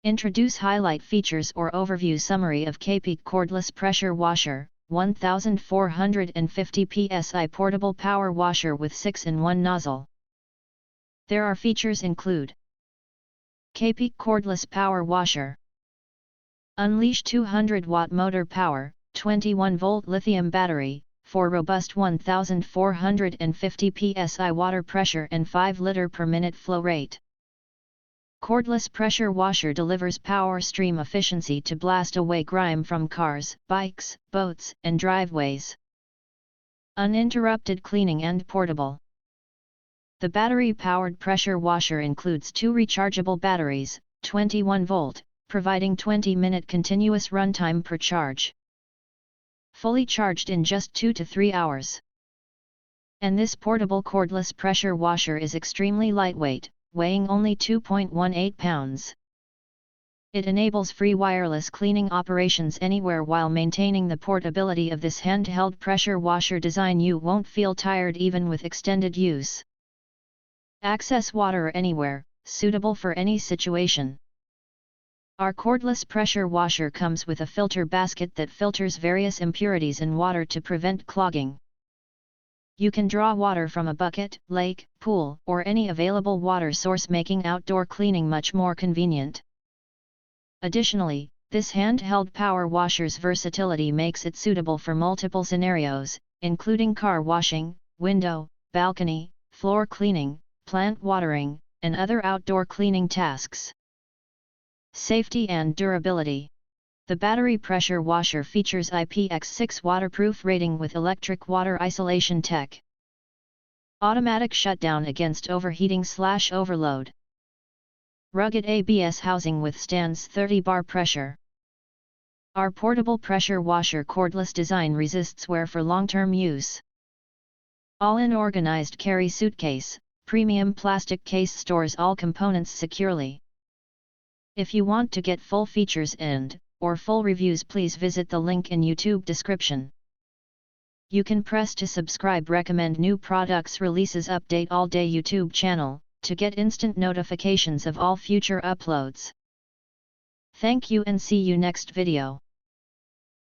Introduce highlight features or overview summary of KEPEAK Cordless Pressure Washer, 1450 psi portable power washer with 6-in-1 nozzle. There are features include: KEPEAK Cordless Power Washer. Unleash 200-watt motor power, 21-volt lithium battery, for robust 1450 psi water pressure and 5 liter per minute flow rate. Cordless pressure washer delivers power stream efficiency to blast away grime from cars, bikes, boats, and driveways. Uninterrupted cleaning and portable. The battery-powered pressure washer includes 2 rechargeable batteries, 21-volt, providing 20-minute continuous runtime per charge. Fully charged in just 2 to 3 hours. And this portable cordless pressure washer is extremely lightweight, weighing only 2.18 pounds. It enables free wireless cleaning operations anywhere while maintaining the portability of this handheld pressure washer design. You won't feel tired even with extended use. Access water anywhere, suitable for any situation. Our cordless pressure washer comes with a filter basket that filters various impurities in water to prevent clogging. You can draw water from a bucket, lake, pool, or any available water source, making outdoor cleaning much more convenient. Additionally, this handheld power washer's versatility makes it suitable for multiple scenarios, including car washing, window, balcony, floor cleaning, plant watering, and other outdoor cleaning tasks. Safety and durability. The battery pressure washer features IPX6 waterproof rating with electric water isolation tech. Automatic shutdown against overheating/overload. Rugged ABS housing withstands 30 bar pressure. Our portable pressure washer cordless design resists wear for long-term use. All-in organized carry suitcase, premium plastic case stores all components securely. If you want to get full features or full reviews, please visit the link in YouTube description. You can press to subscribe, recommend new products releases, update all day YouTube channel, to get instant notifications of all future uploads. Thank you and see you next video.